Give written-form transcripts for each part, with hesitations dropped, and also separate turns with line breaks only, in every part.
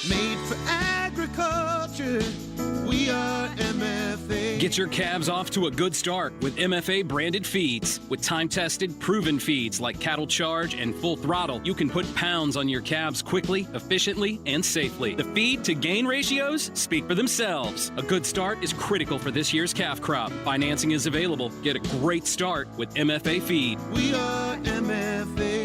Made for agriculture, we are MFA.
Get your calves off to a good start with MFA branded feeds. With time-tested, proven feeds like Cattle Charge and Full Throttle, you can put pounds on your calves quickly, efficiently, and safely. The feed-to-gain ratios speak for themselves. A good start is critical for this year's calf crop. Financing is available. Get a great start with MFA feed.
We are MFA.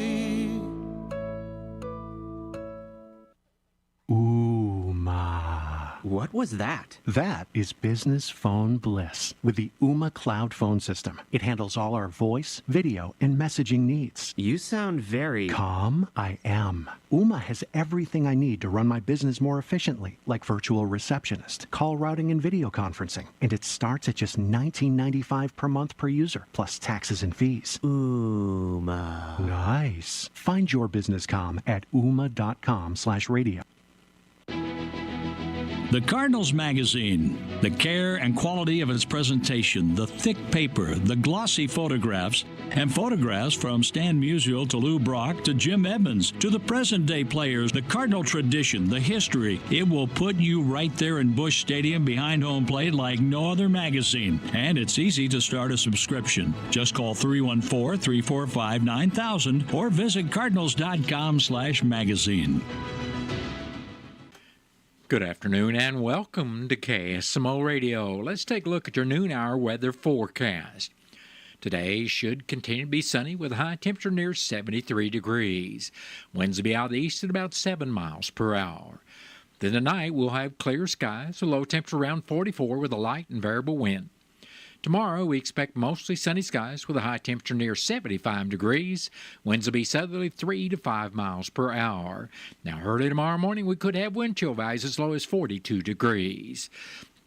What was that?
That is business phone bliss with the Ooma Cloud Phone System. It handles all our voice, video, and messaging needs.
You sound very...
Calm? I am. Ooma has everything I need to run my business more efficiently, like virtual receptionist, call routing, and video conferencing. And it starts at just $19.95 per month per user, plus taxes and fees.
Ooma.
Nice. Find your business calm at ooma.com/radio.
The Cardinals magazine, the care and quality of its presentation, the thick paper, the glossy photographs, and photographs from Stan Musial to Lou Brock to Jim Edmonds to the present-day players, the Cardinal tradition, the history. It will put you right there in Busch Stadium behind home plate like no other magazine. And it's easy to start a subscription. Just call 314-345-9000 or visit cardinals.com/magazine.
Good afternoon and welcome to KSMO Radio. Let's take a look at your noon hour weather forecast. Today should continue to be sunny with a high temperature near 73 degrees. Winds will be out east at about 7 miles per hour. Then tonight we'll have clear skies, a low temperature around 44 with a light and variable wind. Tomorrow, we expect mostly sunny skies with a high temperature near 75 degrees. Winds will be southerly 3 to 5 miles per hour. Now, early tomorrow morning, we could have wind chill values as low as 42 degrees.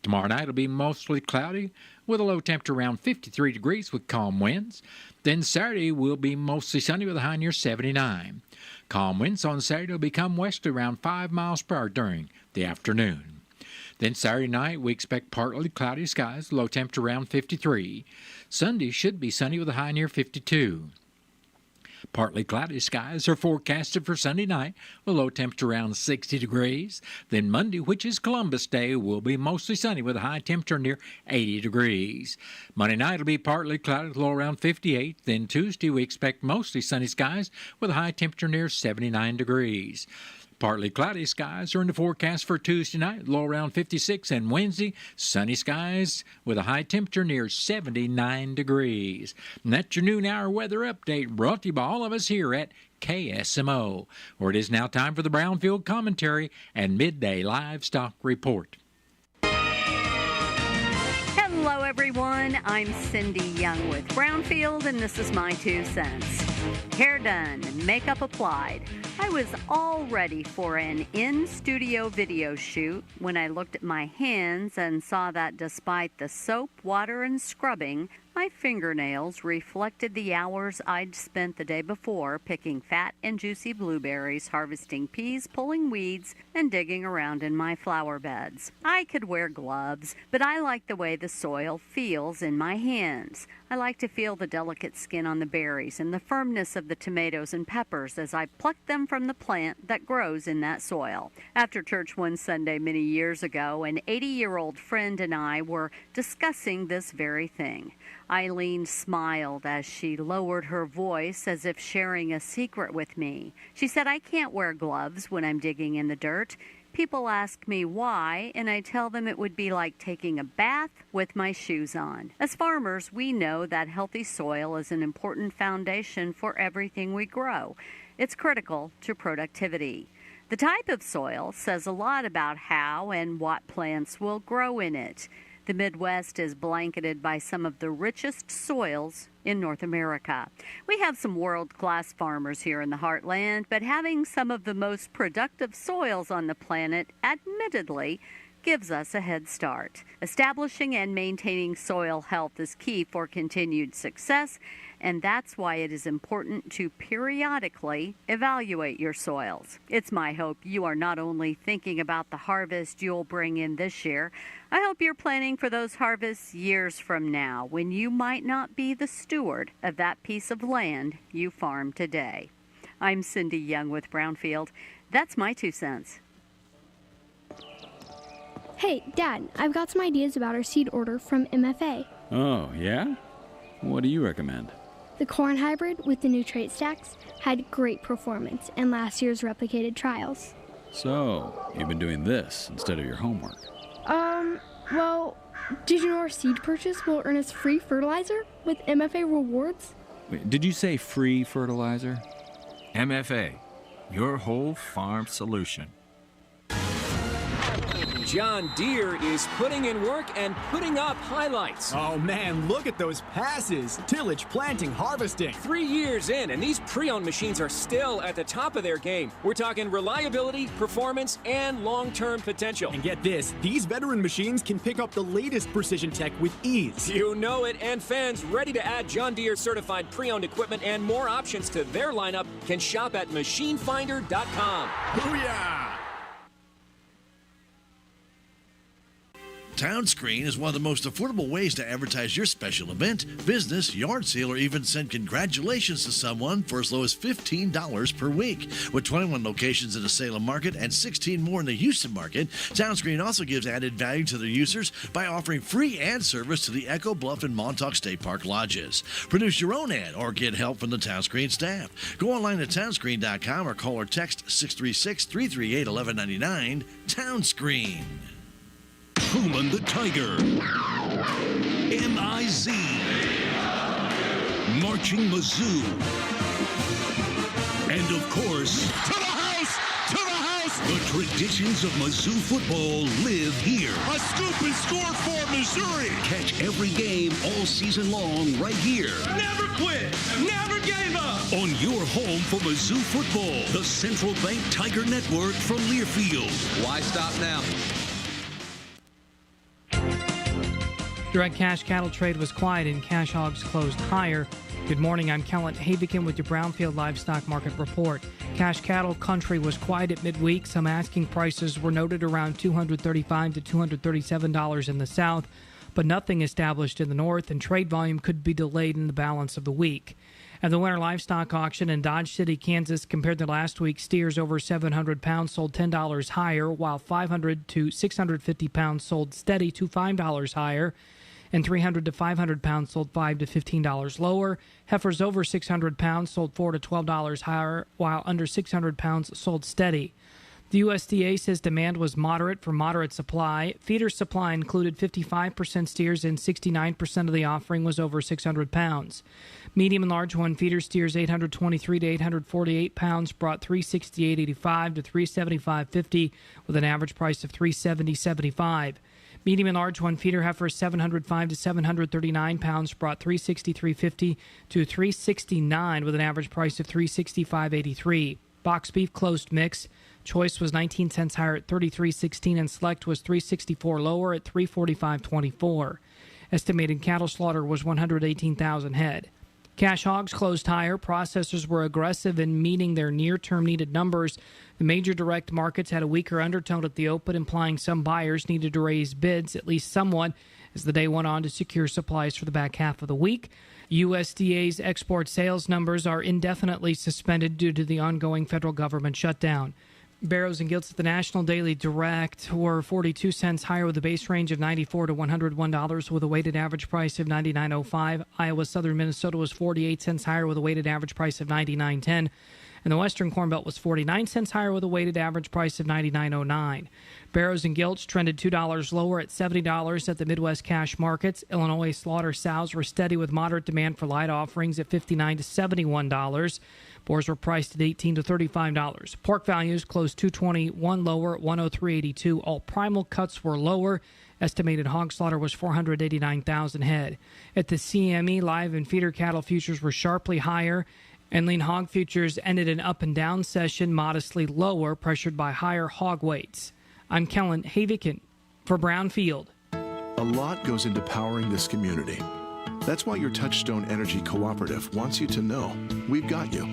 Tomorrow night will be mostly cloudy with a low temperature around 53 degrees with calm winds. Then Saturday will be mostly sunny with a high near 79. Calm winds on Saturday will become westerly around 5 miles per hour during the afternoon. Then Saturday night, we expect partly cloudy skies, low temperature around 53. Sunday should be sunny with a high near 52. Partly cloudy skies are forecasted for Sunday night, with a low temperature around 60 degrees. Then Monday, which is Columbus Day, will be mostly sunny with a high temperature near 80 degrees. Monday night will be partly cloudy with a low around 58. Then Tuesday, we expect mostly sunny skies with a high temperature near 79 degrees. Partly cloudy skies are in the forecast for Tuesday night, low around 56, and Wednesday, sunny skies with a high temperature near 79 degrees. And that's your noon hour weather update brought to you by all of us here at KSMO, where it is now time for the Brownfield Commentary and Midday Livestock Report.
Hello, everyone. I'm Cindy Young with Brownfield, and this is my 2 cents. Hair done, makeup applied. I was all ready for an in-studio video shoot when I looked at my hands and saw that despite the soap, water, and scrubbing, my fingernails reflected the hours I'd spent the day before picking fat and juicy blueberries, harvesting peas, pulling weeds, and digging around in my flower beds. I could wear gloves, but I like the way the soil feels in my hands. I like to feel the delicate skin on the berries and the firmness of the tomatoes and peppers as I pluck them from the plant that grows in that soil. After church one Sunday many years ago, an 80-year-old friend and I were discussing this very thing. Eileen smiled as she lowered her voice as if sharing a secret with me. She said, "I can't wear gloves when I'm digging in the dirt. People ask me why, and I tell them it would be like taking a bath with my shoes on." As farmers, we know that healthy soil is an important foundation for everything we grow. It's critical to productivity. The type of soil says a lot about how and what plants will grow in it. The Midwest is blanketed by some of the richest soils in North America. We have some world-class farmers here in the heartland, but having some of the most productive soils on the planet, admittedly, gives us a head start. Establishing and maintaining soil health is key for continued success, and that's why it is important to periodically evaluate your soils. It's my hope you are not only thinking about the harvest you'll bring in this year, I hope you're planning for those harvests years from now when you might not be the steward of that piece of land you farm today. I'm Cindy Young with Brownfield. That's my 2 cents.
Hey, Dad, I've got some ideas about our seed order from MFA.
Oh, yeah? What do you recommend?
The corn hybrid with the new trait stacks had great performance in last year's replicated trials.
So, you've been doing this instead of your homework.
Well, did you know our seed purchase will earn us free fertilizer with MFA rewards?
Wait, did you say free fertilizer?
MFA, your whole farm solution.
John Deere is putting in work and putting up highlights.
Oh man, look at those passes. Tillage, planting, harvesting.
3 years in, and these pre-owned machines are still at the top of their game. We're talking reliability, performance, and long-term potential.
And get this, these veteran machines can pick up the latest precision tech with ease.
You know it, and fans ready to add John Deere certified pre-owned equipment and more options to their lineup can shop at machinefinder.com.
Booyah!
TownScreen is one of the most affordable ways to advertise your special event, business, yard sale, or even send congratulations to someone for as low as $15 per week. With 21 locations in the Salem market and 16 more in the Houston market, TownScreen also gives added value to their users by offering free ad service to the Echo Bluff and Montauk State Park lodges. Produce your own ad or get help from the TownScreen staff. Go online to townscreen.com or call or text 636-338-1199. TownScreen.
Truman the Tiger. M-I-Z. Marching Mizzou. And of course,
To the house! To the house!
the traditions of Mizzou football live here.
A scoop and score for Missouri!
Catch every game all season long right here.
Never quit! Never gave up!
On your home for Mizzou football, the Central Bank Tiger Network from Learfield.
Why stop now?
Direct cash cattle trade was quiet and cash hogs closed higher. Good morning, I'm Kellen Havikin with your Brownfield Livestock Market Report. Cash cattle country was quiet at midweek. Some asking prices were noted around $235 to $237 in the south, but nothing established in the north, and trade volume could be delayed in the balance of the week. At the winter livestock auction in Dodge City, Kansas, compared to last week, steers over 700 pounds sold $10 higher, while 500 to 650 pounds sold steady to $5 higher, and 300 to 500 pounds sold $5 to $15 lower. Heifers over 600 pounds sold $4 to $12 higher, while under 600 pounds sold steady. The USDA says demand was moderate for moderate supply. Feeder supply included 55% steers and 69% of the offering was over 600 pounds. Medium and large one feeder steers 823 to 848 pounds brought $368.85 to $375.50 with an average price of $370.75. Medium and large one feeder heifers 705 to 739 pounds brought $363.50 to $369 with an average price of $365.83. Box beef closed mix. Choice was 19 cents higher at $33.16 and select was $364 lower at $345.24. Estimated cattle slaughter was 118,000 head. Cash hogs closed higher. Processors were aggressive in meeting their near-term needed numbers. The major direct markets had a weaker undertone at the open, implying some buyers needed to raise bids, at least somewhat, as the day went on to secure supplies for the back half of the week. USDA's export sales numbers are indefinitely suspended due to the ongoing federal government shutdown. Barrows and Gilts at the National Daily Direct were 42 cents higher with a base range of $94 to $101 with a weighted average price of $99.05. Iowa Southern Minnesota was 48 cents higher with a weighted average price of $99.10. And the Western Corn Belt was 49 cents higher with a weighted average price of $99.09. Barrows and Gilts trended $2 lower at $70 at the Midwest cash markets. Illinois slaughter sows were steady with moderate demand for light offerings at $59 to $71. Boars were priced at $18 to $35. Pork values closed $221 lower at $103.82. All primal cuts were lower. Estimated hog slaughter was 489,000 head. At the CME, live and feeder cattle futures were sharply higher, and lean hog futures ended an up and down session modestly lower, pressured by higher hog weights. I'm Kellen Havikin for Brownfield.
A lot goes into powering this community. That's why your Touchstone Energy Cooperative wants you to know we've got you.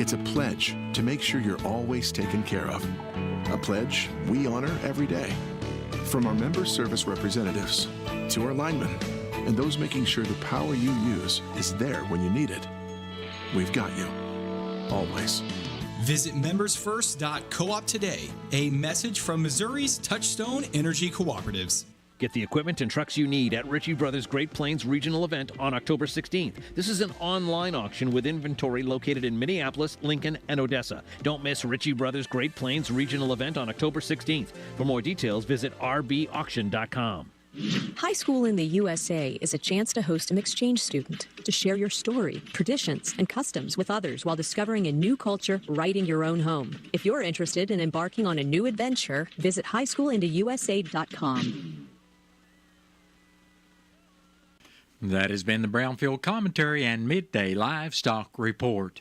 It's a pledge to make sure you're always taken care of. A pledge we honor every day. From our member service representatives to our linemen and those making sure the power you use is there when you need it. We've got you. Always.
Visit membersfirst.coop today. A message from Missouri's Touchstone Energy Cooperatives.
Get the equipment and trucks you need at Ritchie Brothers Great Plains Regional Event on October 16th. This is an online auction with inventory located in Minneapolis, Lincoln, and Odessa. Don't miss Ritchie Brothers Great Plains Regional Event on October 16th. For more details, visit rbauction.com.
High school in the USA is a chance to host an exchange student, to share your story, traditions, and customs with others while discovering a new culture right in your own home. If you're interested in embarking on a new adventure, visit highschoolintheusa.com.
That has been the Brownfield Commentary and Midday Livestock Report.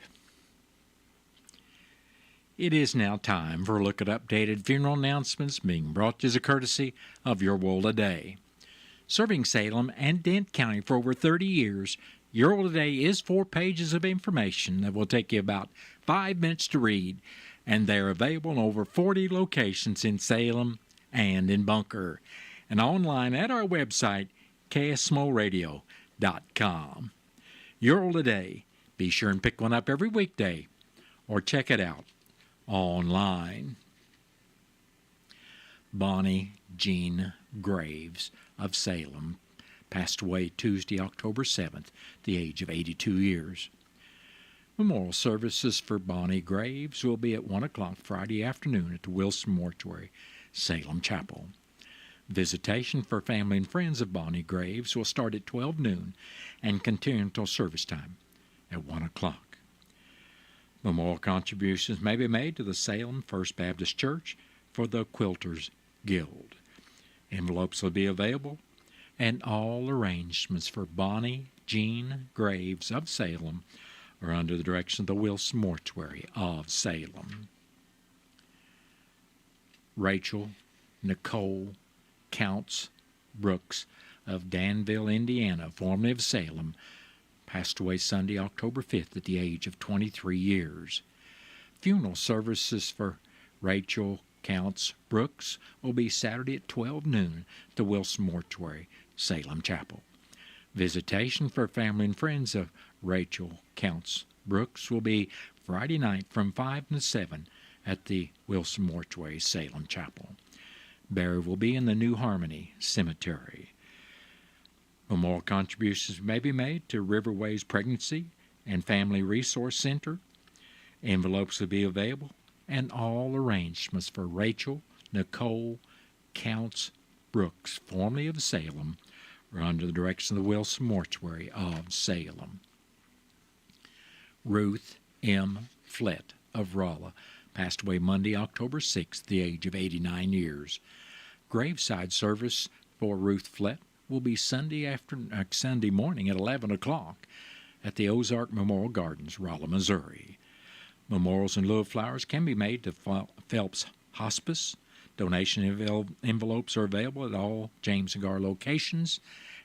It is now time for a look at updated funeral announcements being brought to you as a courtesy of Your World Today. Serving Salem and Dent County for over 30 years, Your World Today is 4 pages of information that will take you about 5 minutes to read, and they're available in over 40 locations in Salem and in Bunker, and online at our website, KSMOradio.com. Your World Today. Be sure and pick one up every weekday, or check it out online. Bonnie Jean Graves of Salem passed away Tuesday, October 7th, at the age of 82 years. Memorial services for Bonnie Graves will be at 1 o'clock Friday afternoon at the Wilson Mortuary, Salem Chapel. Visitation for family and friends of Bonnie Graves will start at 12 noon and continue until service time at 1 o'clock. Memorial contributions may be made to the Salem First Baptist Church for the Quilters Guild. Envelopes will be available, and all arrangements for Bonnie Jean Graves of Salem are under the direction of the Wilson Mortuary of Salem. Rachel Nicole Counts Brooks of Danville, Indiana, formerly of Salem, passed away Sunday, October 5th at the age of 23 years. Funeral services for Rachel Counts Brooks will be Saturday at 12 noon at the Wilson Mortuary, Salem Chapel. Visitation for family and friends of Rachel Counts Brooks will be Friday night from 5 to 7 at the Wilson Mortuary, Salem Chapel. Burial will be in the New Harmony Cemetery. Memorial contributions may be made to Riverways Pregnancy and Family Resource Center. Envelopes will be available, and all arrangements for Rachel Nicole Counts Brooks, formerly of Salem, are under the direction of the Wilson Mortuary of Salem. Ruth M. Flett of Rolla passed away Monday, October 6th, at the age of 89 years. Graveside service for Ruth Flett will be Sunday morning at 11 o'clock at the Ozark Memorial Gardens, Rolla, Missouri. Memorials in lieu of flowers can be made to Phelps Hospice. Donation envelopes are available at all James and Gar locations,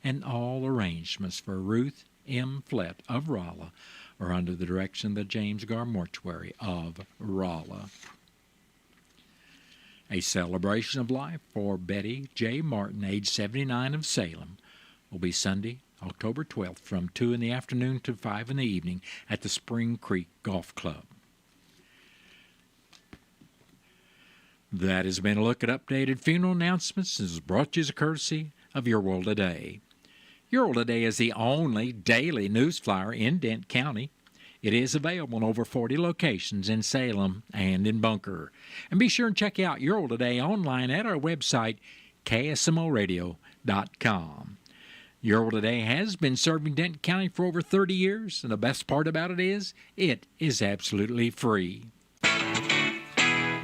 and all arrangements for Ruth M. Flett of Rolla are under the direction of the James Gar Mortuary of Rolla. A celebration of life for Betty J. Martin, age 79, of Salem, will be Sunday, October 12th, from 2 in the afternoon to 5 in the evening at the Spring Creek Golf Club. That has been a look at updated funeral announcements and is brought to you as a courtesy of Your World Today. Your World Today is the only daily news flyer in Dent County. It is available in over 40 locations in Salem and in Bunker. And be sure and check out Your World Today online at our website, KSMOradio.com. Your World Today has been serving Dent County for over 30 years, and the best part about it is absolutely free.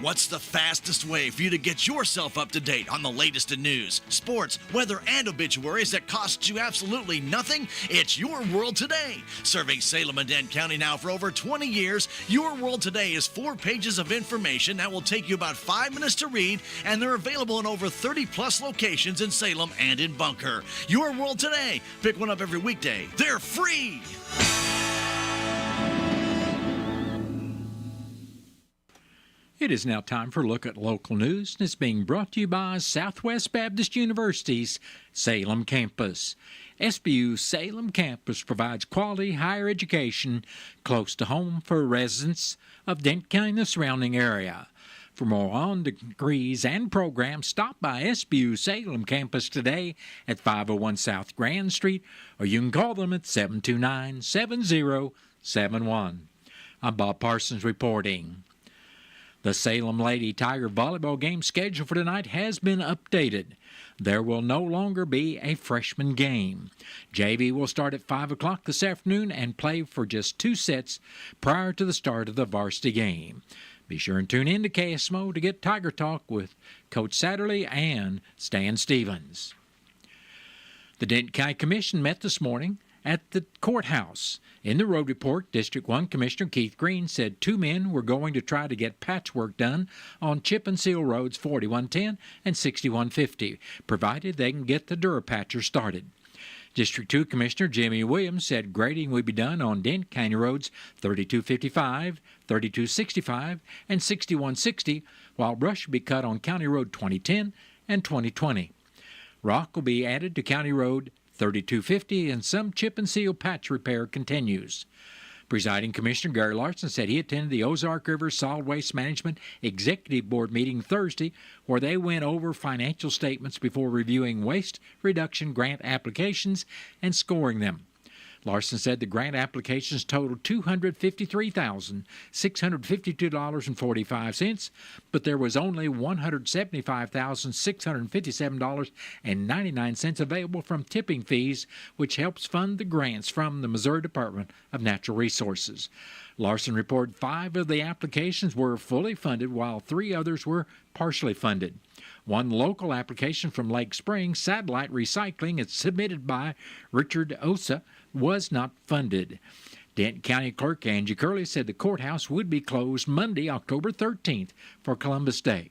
What's the fastest way for you to get yourself up to date on the latest in news, sports, weather, and obituaries that costs you absolutely nothing? It's Your World Today. Serving Salem and Dent County now for over 20 years, Your World Today is 4 pages of information that will take you about 5 minutes to read, and they're available in over 30-plus locations in Salem and in Bunker. Your World Today. Pick one up every weekday. They're free!
It is now time for a look at local news, and it's being brought to you by Southwest Baptist University's Salem campus. SBU Salem campus provides quality higher education close to home for residents of Dent County and the surrounding area. For more on degrees and programs, stop by SBU Salem campus today at 501 South Grand Street, or you can call them at 729-7071. I'm Bob Parsons reporting. The Salem Lady Tiger volleyball game schedule for tonight has been updated. There will no longer be a freshman game. JV will start at 5 o'clock this afternoon and play for just 2 sets prior to the start of the varsity game. Be sure and tune in to KSMO to get Tiger Talk with Coach Satterley and Stan Stevens. The Denton County Commission met this morning at the courthouse. In the road report, District 1 Commissioner Keith Green said 2 men were going to try to get patchwork done on chip and seal roads 4110 and 6150, provided they can get the Durapatcher started. District 2 Commissioner Jimmy Williams said grading would be done on Dent County roads 3255, 3265, and 6160, while brush would be cut on County Road 2010 and 2020. Rock will be added to County Road 3250, and some chip and seal patch repair continues. Presiding Commissioner Gary Larson said he attended the Ozark River Solid Waste Management Executive Board meeting Thursday, where they went over financial statements before reviewing waste reduction grant applications and scoring them. Larson said the grant applications totaled $253,652.45, but there was only $175,657.99 available from tipping fees, which helps fund the grants from the Missouri Department of Natural Resources. Larson reported 5 of the applications were fully funded, while 3 others were partially funded. One local application from Lake Springs, Satellite Recycling, it's submitted by Richard Osa, was not funded. Denton County Clerk Angie Curley said the courthouse would be closed Monday, October 13th for Columbus Day.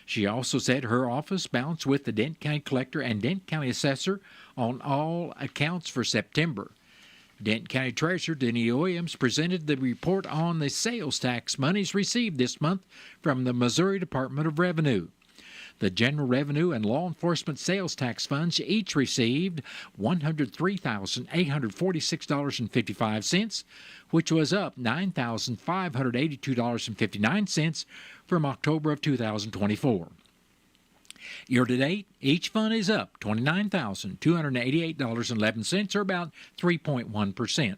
She also said her office balanced with the Denton County Collector and Denton County Assessor on all accounts for September. Denton County Treasurer Denny Williams presented the report on the sales tax monies received this month from the Missouri Department of Revenue. The General Revenue and Law Enforcement Sales Tax Funds each received $103,846.55, which was up $9,582.59 from October of 2024. Year-to-date, each fund is up $29,288.11, or about 3.1%.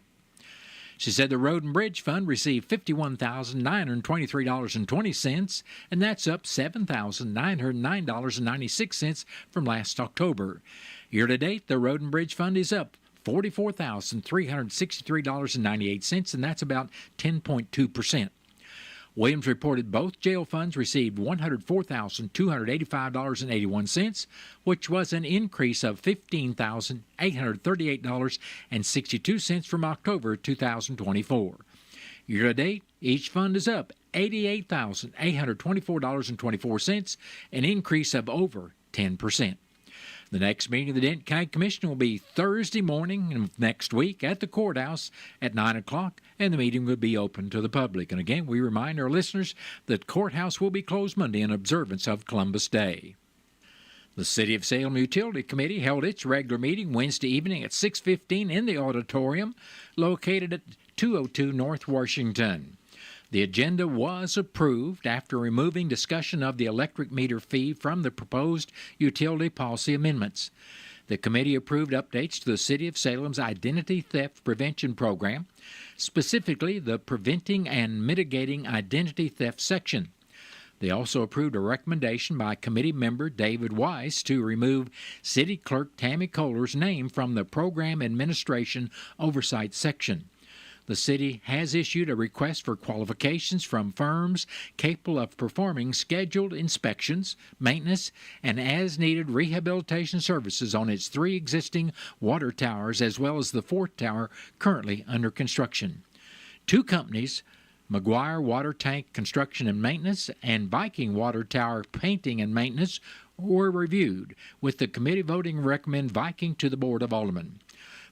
She said the Road and Bridge Fund received $51,923.20, and that's up $7,909.96 from last October. Year-to-date, the Road and Bridge Fund is up $44,363.98, and that's about 10.2%. Williams reported both jail funds received $104,285.81, which was an increase of $15,838.62 from October 2024. Year-to-date, each fund is up $88,824.24, an increase of over 10%. The next meeting of the Denton County Commission will be Thursday morning of next week at the courthouse at 9 o'clock, and the meeting will be open to the public. And again, we remind our listeners that courthouse will be closed Monday in observance of Columbus Day. The City of Salem Utility Committee held its regular meeting Wednesday evening at 6:15 in the auditorium located at 202 North Washington. The agenda was approved after removing discussion of the electric meter fee from the proposed utility policy amendments. The committee approved updates to the City of Salem's Identity Theft Prevention Program, specifically the Preventing and Mitigating Identity Theft section. They also approved a recommendation by committee member David Weiss to remove City Clerk Tammy Kohler's name from the Program Administration Oversight section. The city has issued a request for qualifications from firms capable of performing scheduled inspections, maintenance, and as-needed rehabilitation services on its 3 existing water towers, as well as the 4th tower currently under construction. 2 companies, McGuire Water Tank Construction and Maintenance and Viking Water Tower Painting and Maintenance, were reviewed, with the committee voting to recommend Viking to the Board of Aldermen.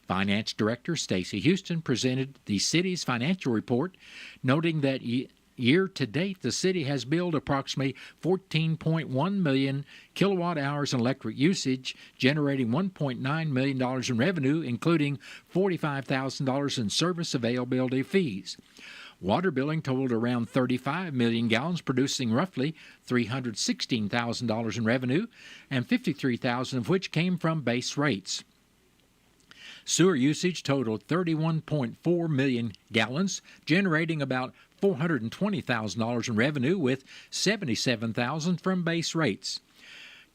Finance Director Stacy Houston presented the city's financial report, noting that year to date, the city has billed approximately 14.1 million kilowatt hours in electric usage, generating $1.9 million in revenue, including $45,000 in service availability fees. Water billing totaled around 35 million gallons, producing roughly $316,000 in revenue, and $53,000 of which came from base rates. Sewer usage totaled 31.4 million gallons, generating about $420,000 in revenue, with $77,000 from base rates.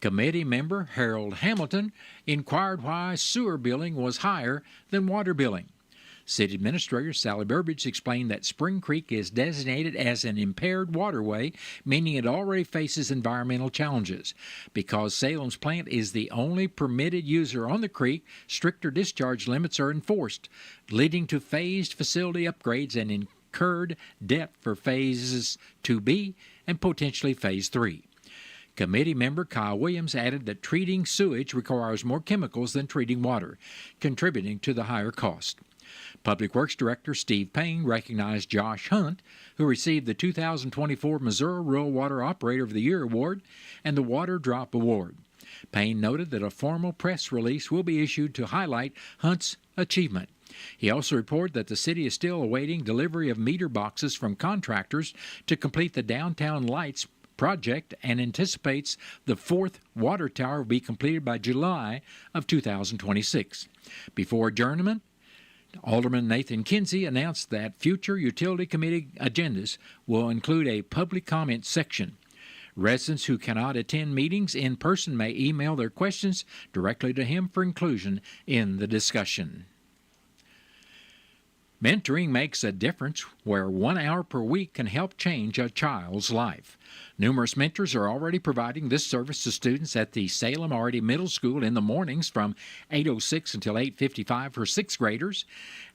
Committee member Harold Hamilton inquired why sewer billing was higher than water billing. City Administrator Sally Burbidge explained that Spring Creek is designated as an impaired waterway, meaning it already faces environmental challenges. Because Salem's plant is the only permitted user on the creek, stricter discharge limits are enforced, leading to phased facility upgrades and incurred debt for phases 2B and potentially phase 3. Committee member Kyle Williams added that treating sewage requires more chemicals than treating water, contributing to the higher cost. Public Works Director Steve Payne recognized Josh Hunt, who received the 2024 Missouri Rural Water Operator of the Year Award and the Water Drop Award. Payne noted that a formal press release will be issued to highlight Hunt's achievement. He also reported that the city is still awaiting delivery of meter boxes from contractors to complete the downtown lights project and anticipates the fourth water tower will be completed by July of 2026. Before adjournment, Alderman Nathan Kinsey announced that future utility committee agendas will include a public comment section. Residents who cannot attend meetings in person may email their questions directly to him for inclusion in the discussion. Mentoring makes a difference where 1 hour per week can help change a child's life. Numerous mentors are already providing this service to students at the Salem Arty Middle School in the mornings from 8:06 until 8:55 for 6th graders,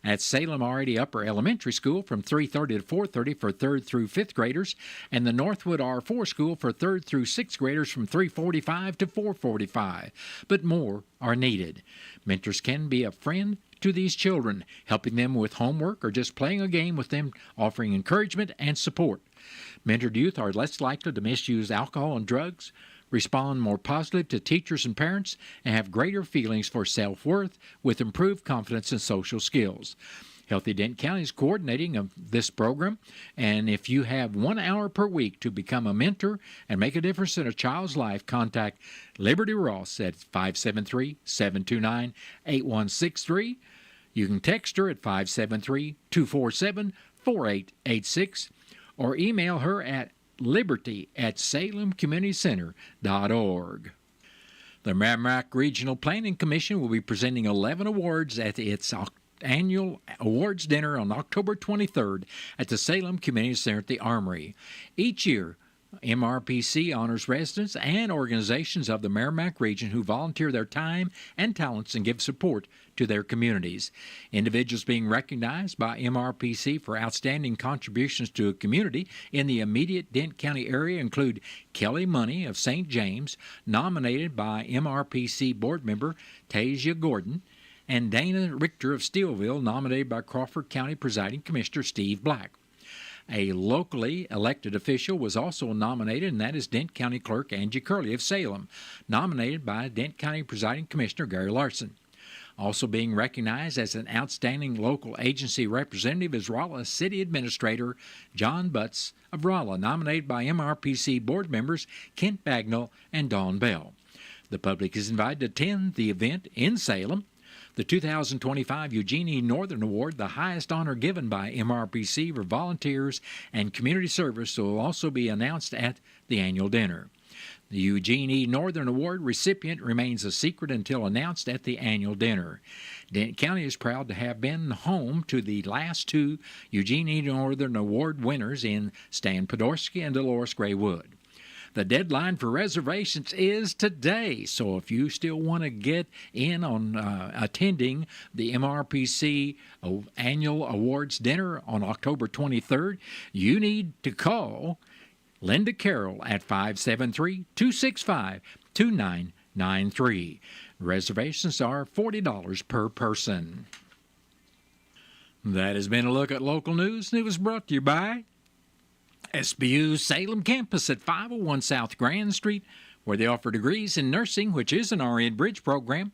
at Salem Arty Upper Elementary School from 3:30 to 4:30 for 3rd through 5th graders, and the Northwood R4 School for 3rd through 6th graders from 3:45 to 4:45. But more are needed. Mentors can be a friend to these children, helping them with homework or just playing a game with them, offering encouragement and support. Mentored youth are less likely to misuse alcohol and drugs, respond more positive to teachers and parents, and have greater feelings for self-worth with improved confidence and social skills. Healthy Dent County is coordinating this program, and if you have 1 hour per week to become a mentor and make a difference in a child's life, contact Liberty Ross at 573-729-8163. You can text her at 573-247-4886 or email her at liberty@salemcommunitycenter.org. The Merrimack Regional Planning Commission will be presenting 11 awards at its annual awards dinner on October 23rd at the Salem Community Center at the Armory. Each year, MRPC honors residents and organizations of the Merrimack region who volunteer their time and talents and give support to their communities. Individuals being recognized by MRPC for outstanding contributions to a community in the immediate Dent County area include Kelly Money of St. James, nominated by MRPC board member Tasia Gordon, and Dana Richter of Steelville, nominated by Crawford County Presiding Commissioner Steve Black. A locally elected official was also nominated, and that is Dent County Clerk Angie Curley of Salem, nominated by Dent County Presiding Commissioner Gary Larson. Also being recognized as an outstanding local agency representative is Rolla City Administrator John Butts of Rolla, nominated by MRPC board members Kent Bagnall and Dawn Bell. The public is invited to attend the event in Salem. The 2025 Eugene E. Northern Award, the highest honor given by MRPC for volunteers and community service, will also be announced at the annual dinner. The Eugene E. Northern Award recipient remains a secret until announced at the annual dinner. Dent County is proud to have been home to the last two Eugene E. Northern Award winners in Stan Podorski and Dolores Gray Wood. The deadline for reservations is today, so if you still want to get in on attending the MRPC Annual Awards Dinner on October 23rd, you need to call Linda Carroll at 573-265-2993. Reservations are $40 per person. That has been a look at local news, and it was brought to you by SBU's Salem campus at 501 South Grand Street, where they offer degrees in nursing, which is an RN Bridge program,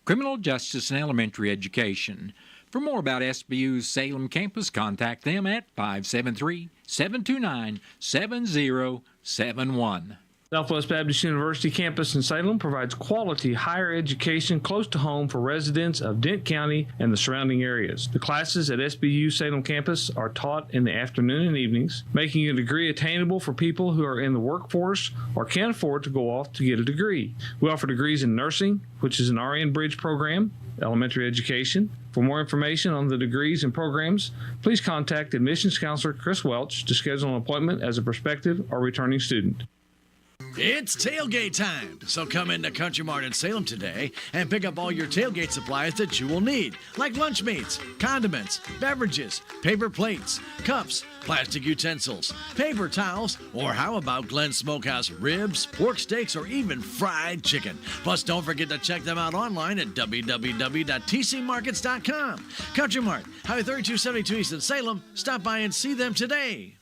criminal justice, and elementary education. For more about SBU's Salem campus, contact them at 573-729-7071.
Southwest Baptist University campus in Salem provides quality higher education close to home for residents of Dent County and the surrounding areas. The classes at SBU Salem campus are taught in the afternoon and evenings, making a degree attainable for people who are in the workforce or can't afford to go off to get a degree. We offer degrees in nursing, which is an RN Bridge program, elementary education. For more information on the degrees and programs, please contact admissions counselor Chris Welch to schedule an appointment as a prospective or returning student.
It's tailgate time, so come into Country Mart in Salem today and pick up all your tailgate supplies that you will need, like lunch meats, condiments, beverages, paper plates, cups, plastic utensils, paper towels, or how about Glenn Smokehouse ribs, pork steaks, or even fried chicken. Plus, don't forget to check them out online at www.tcmarkets.com. Country Mart, Highway 3272 East in Salem. Stop by and see them today.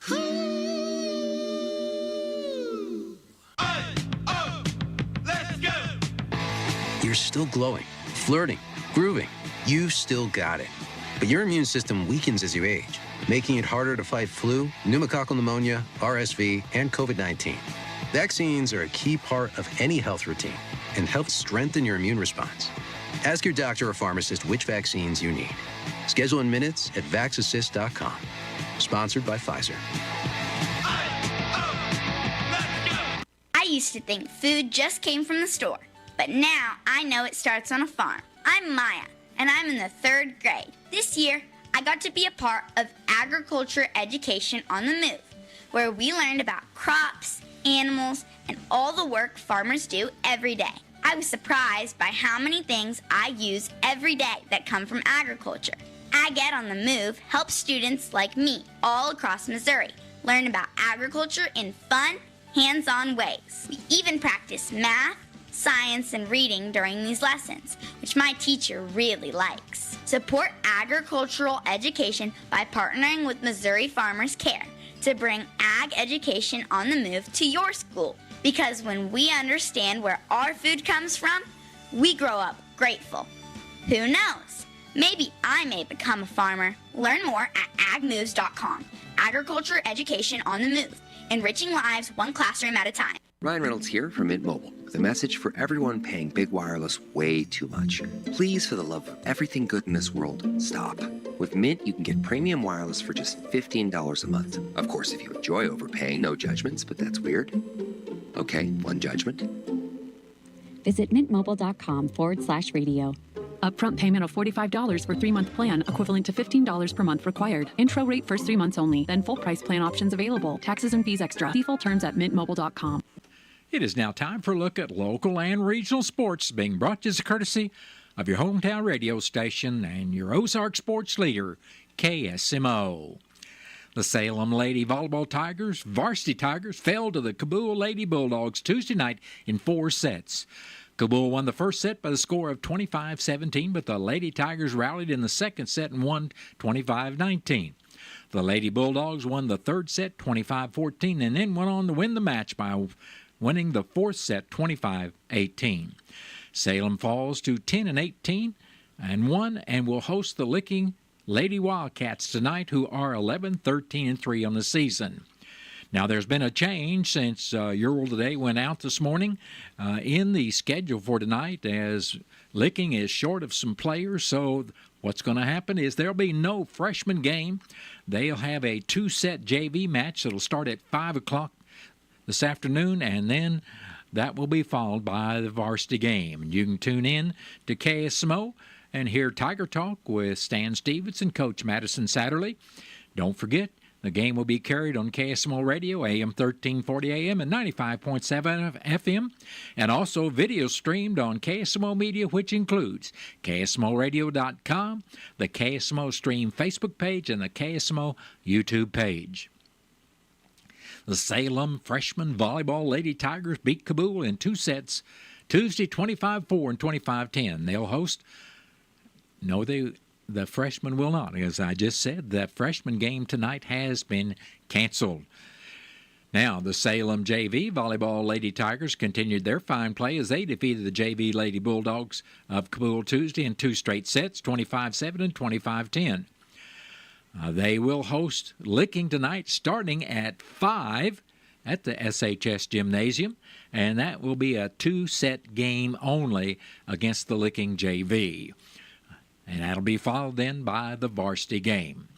You're still glowing, flirting, grooving. You've still got it. But your immune system weakens as you age, making it harder to fight flu, pneumococcal pneumonia, RSV, and COVID-19. Vaccines are a key part of any health routine and help strengthen your immune response. Ask your doctor or pharmacist which vaccines you need. Schedule in minutes at vaxassist.com. Sponsored by Pfizer.
I used to think food just came from the store. But now I know it starts on a farm. I'm Maya, and I'm in the 3rd grade. This year, I got to be a part of Agriculture Education on the Move, where we learned about crops, animals, and all the work farmers do every day. I was surprised by how many things I use every day that come from agriculture. Ag Ed on the Move helps students like me all across Missouri learn about agriculture in fun, hands-on ways. We even practice math, science, and reading during these lessons, which my teacher really likes. Support agricultural education by partnering with Missouri Farmers Care to bring ag education on the move to your school. Because when we understand where our food comes from, we grow up grateful. Who knows? Maybe I may become a farmer. Learn more at agmoves.com. Agriculture education on the move, enriching lives one classroom at a time.
Ryan Reynolds here from Mint Mobile with a message for everyone paying big wireless way too much. Please, for the love of everything good in this world, stop. With Mint, you can get premium wireless for just $15 a month. Of course, if you enjoy overpaying, no judgments, but that's weird. Okay, one judgment.
Visit mintmobile.com/radio.
Upfront payment of $45 for 3-month plan, equivalent to $15 per month required. Intro rate first 3 months only, then full price plan options available. Taxes and fees extra. See full terms at mintmobile.com.
It is now time for a look at local and regional sports, being brought to you as a courtesy of your hometown radio station and your Ozark sports leader, KSMO. The Salem Lady Volleyball Tigers, Varsity Tigers, fell to the Kabul Lady Bulldogs Tuesday night in 4 sets. Kabul won the first set by the score of 25-17, but the Lady Tigers rallied in the second set and won 25-19. The Lady Bulldogs won the third set 25-14 and then went on to win the match by winning the fourth set 25-18. Salem falls to 10-18 and 1 and will host the Licking Lady Wildcats tonight, who are 11-13-3 on the season. Now, there's been a change since Your World Today went out this morning in the schedule for tonight, as Licking is short of some players. So what's going to happen is there'll be no freshman game. They'll have a 2-set JV match that'll start at 5 o'clock this afternoon, and then that will be followed by the varsity game. You can tune in to KSMO and hear Tiger Talk with Stan Stevens and Coach Madison Satterley. Don't forget, the game will be carried on KSMO Radio, AM 1340 AM and 95.7 FM, and also video streamed on KSMO Media, which includes KSMORadio.com, the KSMO Stream Facebook page, and the KSMO YouTube page. The Salem freshman volleyball Lady Tigers beat Kabul in 2 sets Tuesday 25-4 and 25-10. They'll host... The freshmen will not. As I just said, that freshman game tonight has been canceled. Now, the Salem JV Volleyball Lady Tigers continued their fine play as they defeated the JV Lady Bulldogs of Kabul Tuesday in 2 straight sets, 25-7 and 25-10. They will host Licking tonight starting at 5 at the SHS Gymnasium, and that will be a 2-set game only against the Licking JV. And that'll be followed then by the varsity game.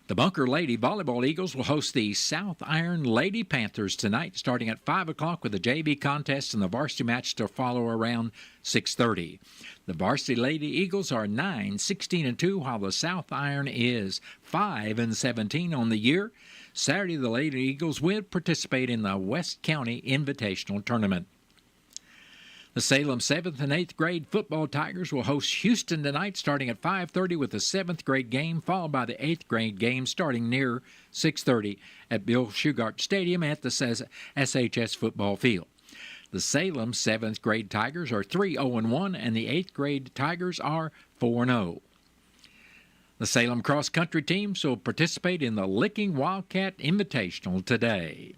The Bunker Lady Volleyball Eagles will host the South Iron Lady Panthers tonight, starting at 5 o'clock with the JV contest and the varsity match to follow around 6:30. The varsity Lady Eagles are 9-16-2, while the South Iron is 5-17 on the year. Saturday, the Lady Eagles will participate in the West County Invitational Tournament. The Salem 7th and 8th grade football Tigers will host Houston tonight starting at 5:30 with the 7th grade game, followed by the 8th grade game starting near 6:30 at Bill Shugart Stadium at the SHS football field. The Salem 7th grade Tigers are 3-0-1 and the 8th grade Tigers are 4-0. The Salem cross-country teams will participate in the Licking Wildcat Invitational today.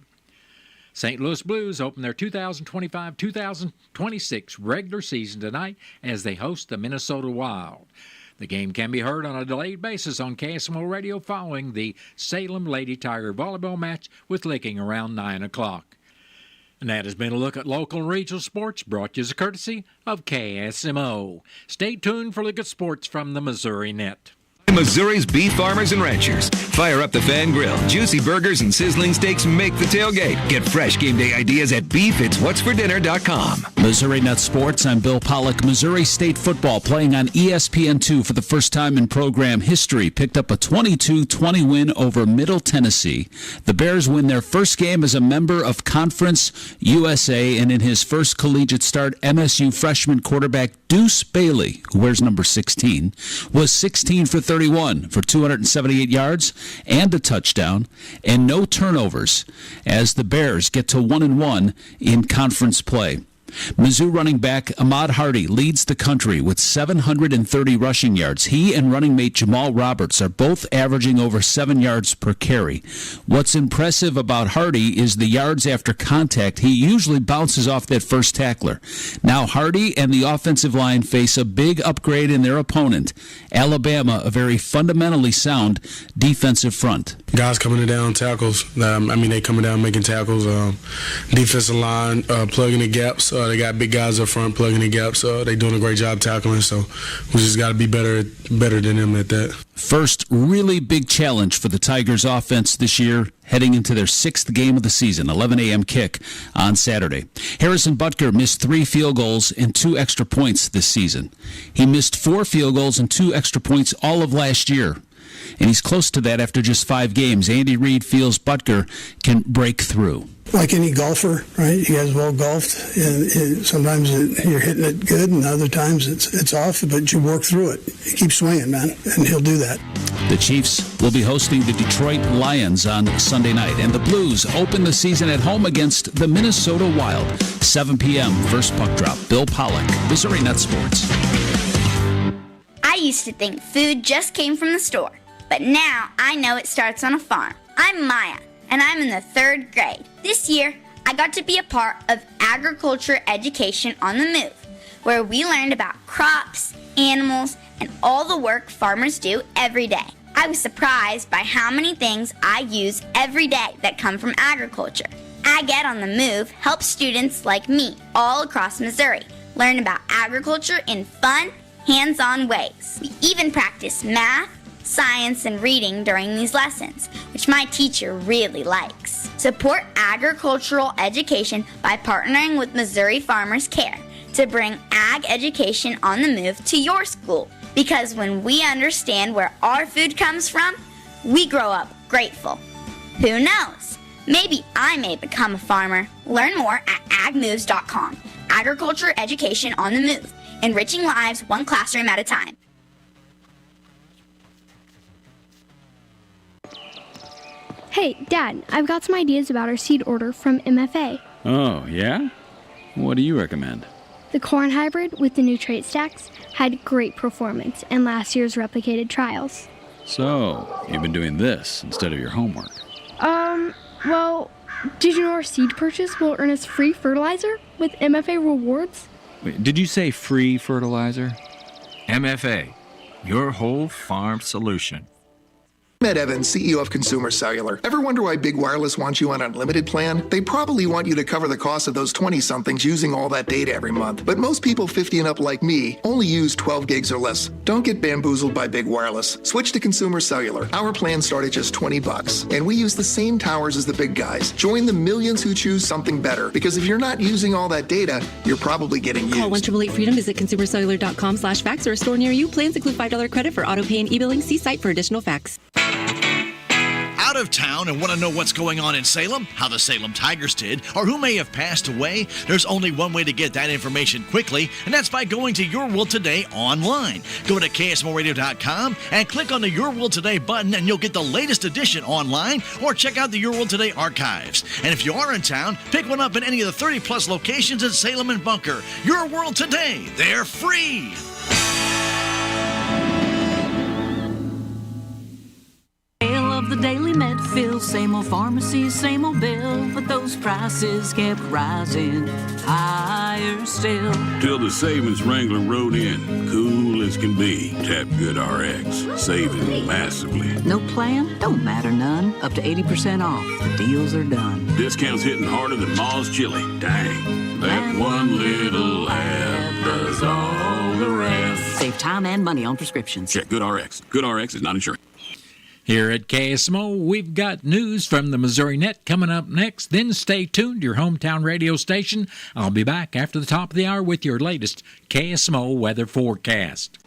St. Louis Blues open their 2025-2026 regular season tonight as they host the Minnesota Wild. The game can be heard on a delayed basis on KSMO Radio following the Salem Lady Tiger volleyball match with Licking around 9 o'clock. And that has been a look at local and regional sports brought to you as a courtesy of KSMO. Stay tuned for a look at sports from the Missouri Net.
Missouri's beef farmers and ranchers. Fire up the Fan Grill. Juicy burgers and sizzling steaks make the tailgate. Get fresh game day ideas at beefitswhatsfordinner.com.
Missouri Net Sports, I'm Bill Pollock. Missouri State football playing on ESPN2 for the first time in program history. Picked up a 22-20 win over Middle Tennessee. The Bears win their first game as a member of Conference USA, and in his first collegiate start, MSU freshman quarterback Deuce Bailey, who wears number 16, was 16 for 31 for 278 yards and a touchdown and no turnovers as the Bears get to 1-1 in conference play. Mizzou running back Ahmad Hardy leads the country with 730 rushing yards. He and running mate Jamal Roberts are both averaging over 7 yards per carry. What's impressive about Hardy is the yards after contact. He usually bounces off that first tackler. Now Hardy and the offensive line face a big upgrade in their opponent, Alabama, a very fundamentally sound defensive front.
Guys coming down tackles. They coming down making tackles. Defensive line plugging the gaps. They got big guys up front plugging the gaps. They doing a great job tackling. So we just got to be better than them at that.
First really big challenge for the Tigers offense this year, heading into their 6th game of the season, 11 a.m. kick on Saturday. Harrison Butker missed 3 field goals and 2 extra points this season. He missed 4 field goals and 2 extra points all of last year. And he's close to that after just 5 games. Andy Reid feels Butker can break through.
Like any golfer, right? You guys well golfed, and sometimes you're hitting it good, and other times it's off, but you work through it. You keep swinging, man, and he'll do that.
The Chiefs will be hosting the Detroit Lions on Sunday night, and the Blues open the season at home against the Minnesota Wild. 7 p.m. first puck drop. Bill Pollock, Missouri Net Sports.
I used to think food just came from the store, but now I know it starts on a farm. I'm Maya, and I'm in the 3rd grade. This year, I got to be a part of Agriculture Education on the Move, where we learned about crops, animals, and all the work farmers do every day. I was surprised by how many things I use every day that come from agriculture. Ag Ed on the Move helps students like me all across Missouri learn about agriculture in fun, hands-on ways. We even practice math, science, and reading during these lessons, which my teacher really likes. Support agricultural education by partnering with Missouri Farmers Care to bring ag education on the move to your school. Because when we understand where our food comes from, we grow up grateful. Who knows? Maybe I may become a farmer. Learn more at agmoves.com. Agriculture education on the move, enriching lives one classroom at a time.
Hey, Dad, I've got some ideas about our seed order from MFA.
Oh, yeah? What do you recommend?
The corn hybrid with the new trait stacks had great performance in last year's replicated trials.
So, you've been doing this instead of your homework?
Well, Did you know our seed purchase will earn us free fertilizer with MFA rewards?
Wait, did you say free fertilizer?
MFA, your whole farm solution.
Ed Evans, CEO of Consumer Cellular. Ever wonder why Big Wireless wants you on an unlimited plan? They probably want you to cover the cost of those 20-somethings using all that data every month. But most people 50 and up like me only use 12 gigs or less. Don't get bamboozled by Big Wireless. Switch to Consumer Cellular. Our plans start at just $20. And we use the same towers as the big guys. Join the millions who choose something better. Because if you're not using all that data, you're probably getting used.
Call 1-888-FREEDOM, visit consumercellular.com/fax or a store near you. Plans include $5 credit for auto pay and e-billing. See site for additional facts.
Out of town and want to know what's going on in Salem, how the Salem Tigers did, or who may have passed away? There's only one way to get that information quickly, and that's by going to Your World Today online. Go to KSMORadio.com and click on the Your World Today button, and you'll get the latest edition online, or check out the Your World Today archives. And if you are in town, pick one up in any of the 30-plus locations in Salem and Bunker. Your World Today, they're free.
Of the daily Medfield, same old pharmacy, same old bill, but those prices kept rising higher still.
Till the savings wrangler rode in, cool as can be. Tap Good RX, saving massively.
No plan? Don't matter none. Up to 80% off. The deals are done.
Discounts hitting harder than Ma's chili. Dang, that one little app does all the rest.
Save time and money on prescriptions.
Check Good RX. Good RX is not insurance.
Here at KSMO, we've got news from the Missouri Net coming up next. Then stay tuned to your hometown radio station. I'll be back after the top of the hour with your latest KSMO weather forecast.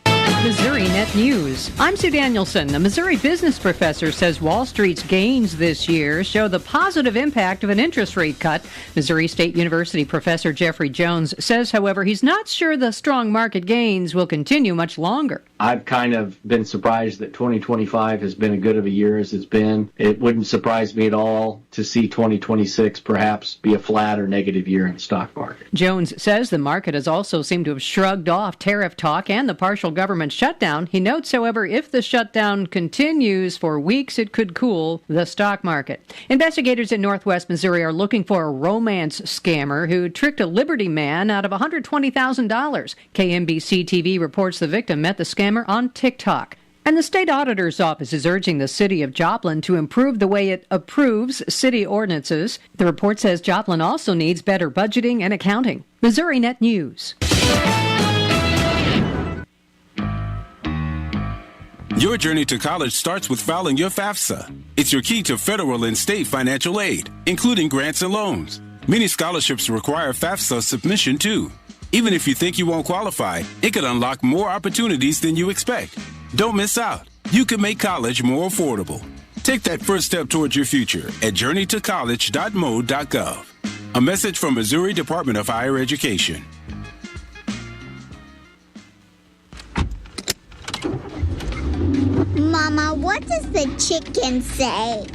Missouri Net News. I'm Sue Danielson. A Missouri business professor says Wall Street's gains this year show the positive impact of an interest rate cut. Missouri State University professor Jeffrey Jones says, however, he's not sure the strong market gains will continue much longer.
I've kind of been surprised that 2025 has been as good of a year as it's been. It wouldn't surprise me at all to see 2026 perhaps be a flat or negative year in the stock market.
Jones says the market has also seemed to have shrugged off tariff talk and the partial government shutdown. He notes, however, if the shutdown continues for weeks, it could cool the stock market. Investigators in Northwest Missouri are looking for a romance scammer who tricked a Liberty man out of $120,000. KMBC TV reports the victim met the scammer on TikTok. And the state auditor's office is urging the city of Joplin to improve the way it approves city ordinances. The report says Joplin also needs better budgeting and accounting. Missouri Net News.
Your journey to college starts with filing your FAFSA. It's your key to federal and state financial aid, including grants and loans. Many scholarships require FAFSA submission too. Even if you think you won't qualify, it could unlock more opportunities than you expect. Don't miss out. You can make college more affordable. Take that first step towards your future at journeytocollege.mo.gov. A message from Missouri Department of Higher Education.
Mama, what does the chicken say?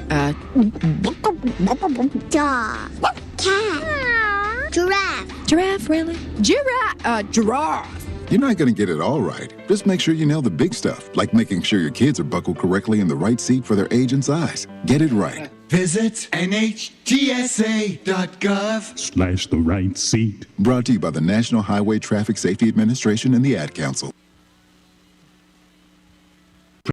Dog. Cat. Giraffe.
Giraffe, really?
Giraffe. You're not going to get it all right. Just make sure you nail the big stuff, like making sure your kids are buckled correctly in the right seat for their age and size. Get it right.
Visit NHTSA.gov/the right seat.
Brought to you by the National Highway Traffic Safety Administration and the Ad Council.